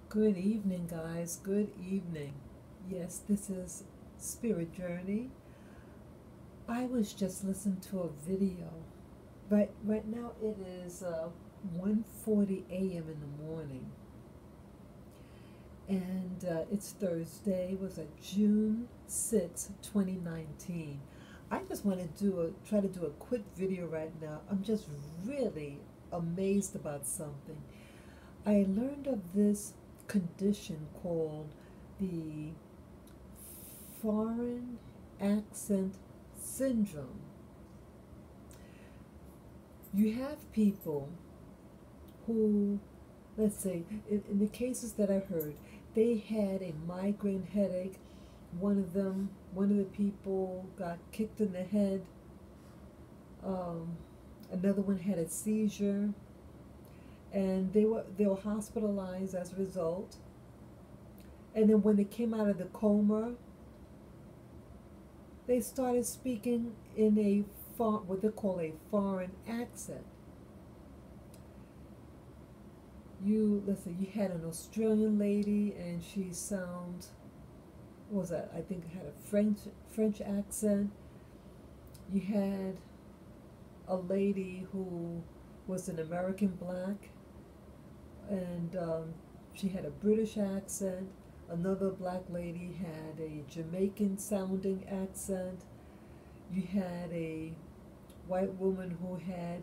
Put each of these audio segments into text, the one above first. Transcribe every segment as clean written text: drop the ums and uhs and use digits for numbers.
Good evening, guys. Good evening. Yes, this is Spirit Journey. I was just listening to a video. Right now it is 1:40 a.m. in the morning, and it's Thursday. It was June 6, 2019. I just want to try to do a quick video right now. I'm just really amazed about something. I learned of this condition called the foreign accent syndrome. You have people who, let's say, in the cases that I heard, they had a migraine headache. One of the people got kicked in the head. Um, Another one had a seizure, and they were hospitalized as a result. And then when they came out of the coma, they started speaking in what they call a foreign accent. Let's say you had an Australian lady and she sounds, what was that? I think had a French accent. You had a lady who was an American black, and she had a British accent. Another black lady had a Jamaican sounding accent. You had a white woman who had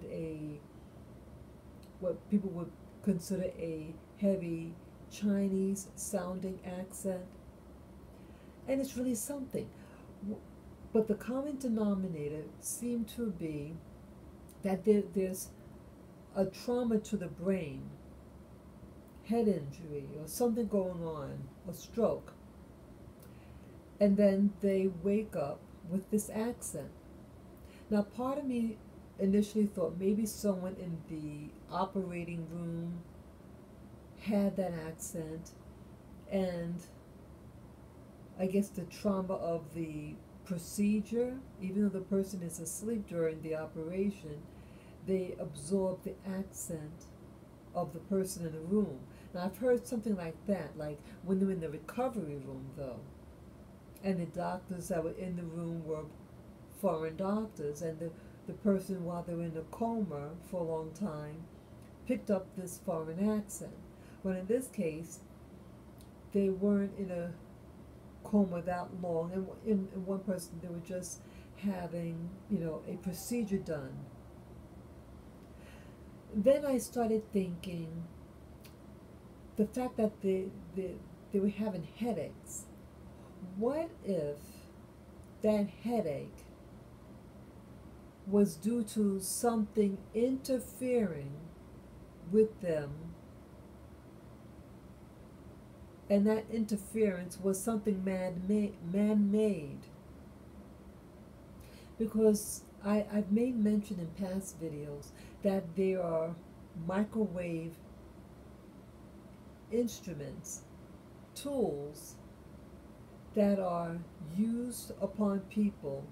what people would consider a heavy Chinese sounding accent. And it's really something. But the common denominator seemed to be that there's a trauma to the brain, head injury, or something going on, a stroke. And then they wake up with this accent. Now, part of me initially thought maybe someone in the operating room had that accent, and I guess the trauma of the procedure, even though the person is asleep during the operation, they absorb the accent of the person in the room. Now, I've heard something like that, like when they're in the recovery room, though, and the doctors that were in the room were foreign doctors, and the person, while they were in a coma for a long time, picked up this foreign accent. But in this case, they weren't in a coma that long, and in one person, they were just having, a procedure done. Then I started thinking the fact that they were having headaches. What if that headache was due to something interfering with them, and that interference was something man-made? Because I've made mention in past videos that there are microwave instruments, tools that are used upon people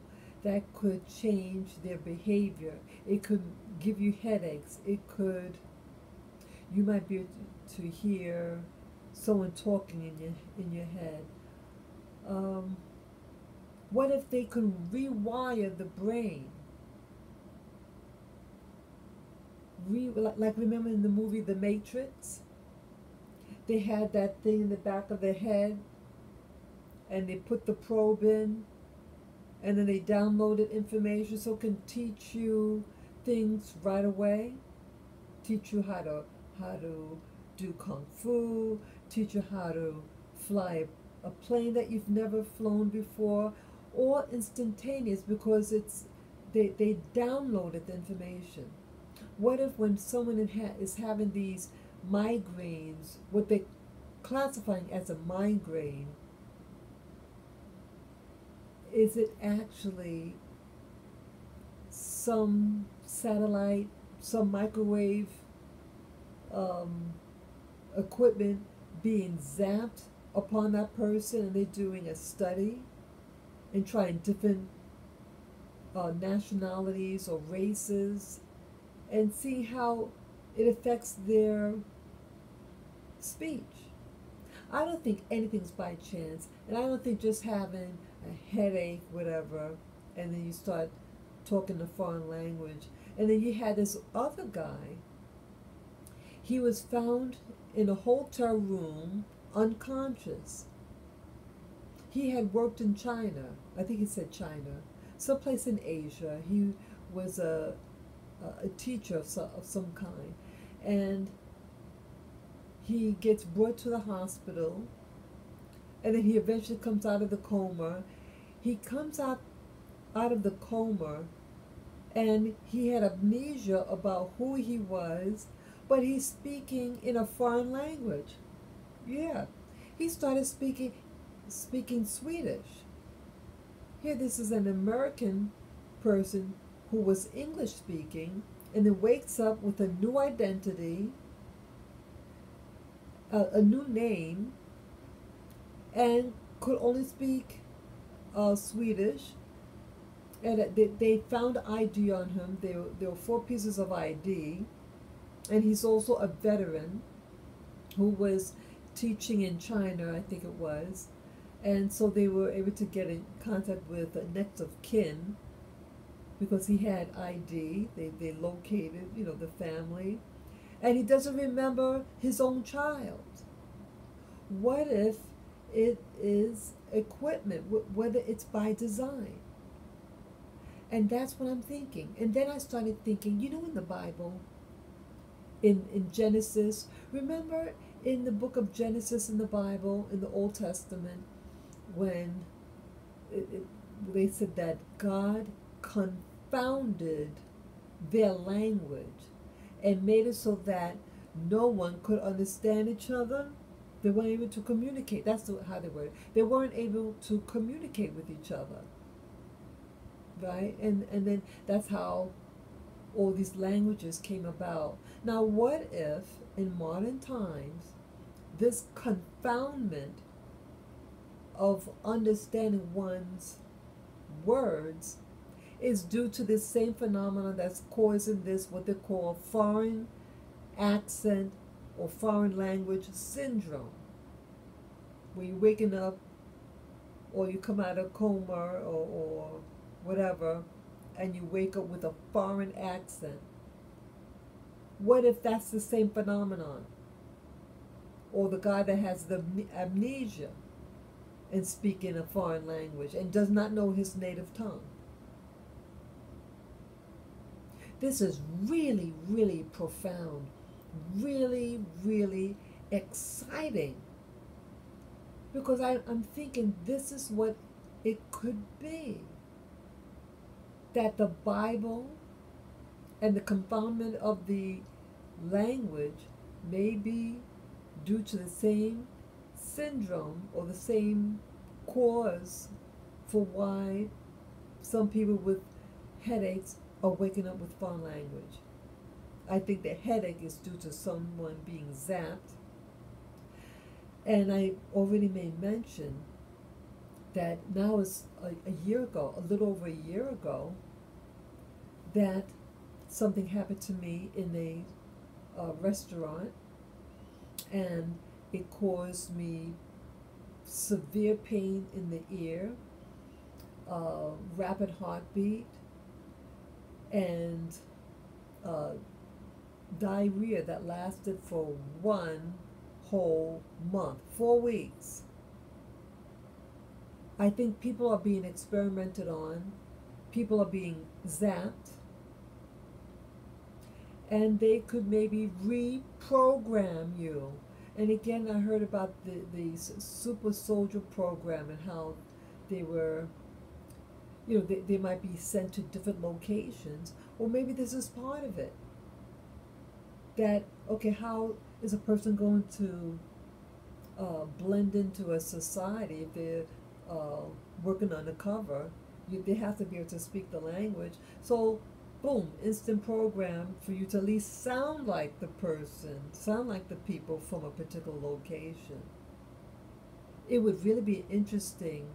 that could change their behavior. It could give you headaches. You might be able to hear someone talking in your head. Um, what if they could rewire the brain? Like remember in the movie The Matrix? They had that thing in the back of their head, and they put the probe in, and then they downloaded information so it can teach you things right away. Teach you how to do kung fu, teach you how to fly a plane that you've never flown before, or instantaneous, because they downloaded the information. What if when someone is having these migraines, what they're classifying as a migraine, is it actually some satellite, some microwave um, equipment being zapped upon that person, and they're doing a study and trying different nationalities or races and see how it affects their speech? I don't think anything's by chance, and I don't think just having a headache, whatever, and then you start talking a foreign language. And then you had this other guy. He was found in a hotel room, unconscious. He had worked in China. I think he said China, someplace in Asia. He was a teacher of some kind, and he gets brought to the hospital, and then he eventually comes out of the coma. He comes out of the coma, and he had amnesia about who he was, but he's speaking in a foreign language. Yeah, he started speaking Swedish. Here, this is an American person who was English speaking, and then wakes up with a new identity, a new name, and could only speak Swedish. And they found ID on him. There were 4 pieces of ID, and he's also a veteran who was teaching in China, I think it was, and so they were able to get in contact with the next of kin because he had ID. They located, the family, and he doesn't remember his own child. What if it is equipment, whether it's by design? And that's what I'm thinking. And then I started thinking, in the Bible, in Genesis, remember in the book of Genesis in the Bible, in the Old Testament, when they said that God confounded their language and made it so that no one could understand each other. They weren't able to communicate. That's how they were. They weren't able to communicate with each other. Right? And then that's how all these languages came about. Now, what if in modern times this confoundment of understanding one's words is due to this same phenomenon that's causing this, what they call foreign accent or foreign language syndrome, where you're waking up or you come out of coma or whatever, and you wake up with a foreign accent. What if that's the same phenomenon? Or the guy that has the amnesia and speaking a foreign language and does not know his native tongue. This is really, really profound, really, really exciting, because I'm thinking this is what it could be. That the Bible and the confoundment of the language may be due to the same syndrome or the same cause for why some people with headaches are waking up with foreign language. I think the headache is due to someone being zapped. And I already made mention that now is a year ago, a little over a year ago, that something happened to me in a restaurant, and it caused me severe pain in the ear, rapid heartbeat, and diarrhea that lasted for 1 whole month, 4 weeks. I think people are being experimented on, people are being zapped, and they could maybe reprogram you. And again, I heard about the super soldier program and how they were, they might be sent to different locations, or maybe this is part of it. That, okay, how is a person going to blend into a society if they're working undercover? They have to be able to speak the language. So, boom, instant program for you to at least sound like the person, sound like the people from a particular location. It would really be interesting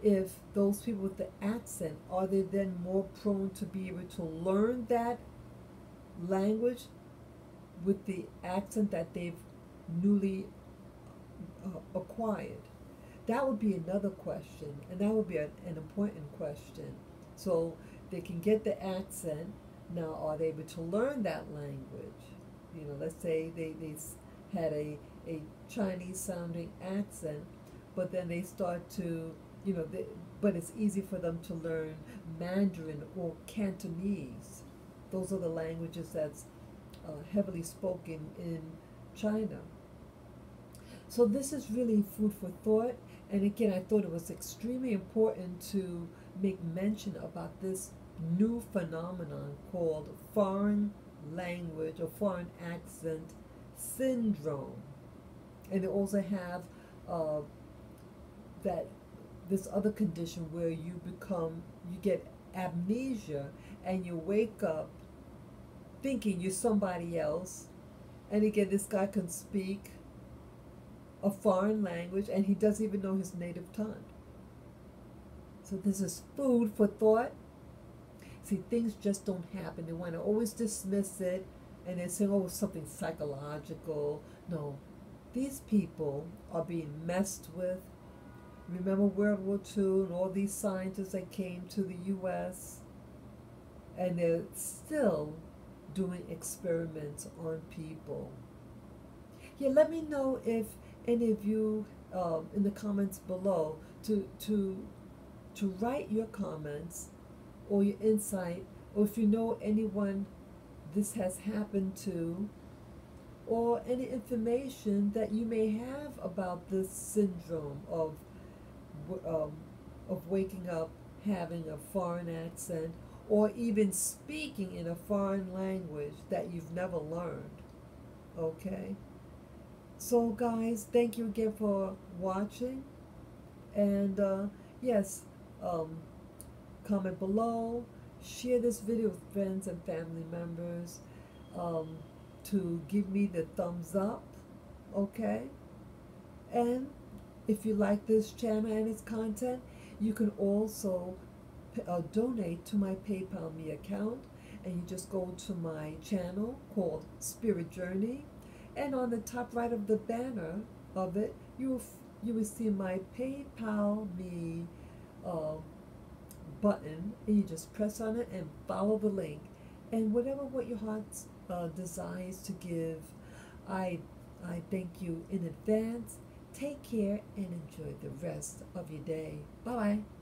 if those people with the accent, are they then more prone to be able to learn that language with the accent that they've newly acquired? That would be another question, and that would be an important question. So they can get the accent. Now, are they able to learn that language? You know, let's say had a Chinese sounding accent, but then they start to, you know, but it's easy for them to learn Mandarin or Cantonese. Those are the languages that's heavily spoken in China. So this is really food for thought. And again, I thought it was extremely important to make mention about this new phenomenon called foreign language or foreign accent syndrome. And they also have uh, that this other condition where you get amnesia and you wake up thinking you're somebody else. And again, this guy can speak a foreign language and he doesn't even know his native tongue. So this is food for thought. See, things just don't happen. They want to always dismiss it and they're saying, oh, it's something psychological. No, these people are being messed with. Remember World War II and all these scientists that came to the U.S. and they're still doing experiments on people. Yeah, let me know if any of you in the comments below to write your comments or your insight, or if you know anyone this has happened to, or any information that you may have about this syndrome um, of waking up having a foreign accent or even speaking in a foreign language that you've never learned. Okay? So guys, thank you again for watching. And yes, um, comment below, share this video with friends and family members um, to give me the thumbs up. Okay? And if you like this channel and its content, you can also donate to my PayPal me account, and you just go to my channel called Spirit Journey, and on the top right of the banner of it, you will see my PayPal me button, and you just press on it and follow the link, and what your heart desires to give, I thank you in advance. Take care and enjoy the rest of your day. Bye bye.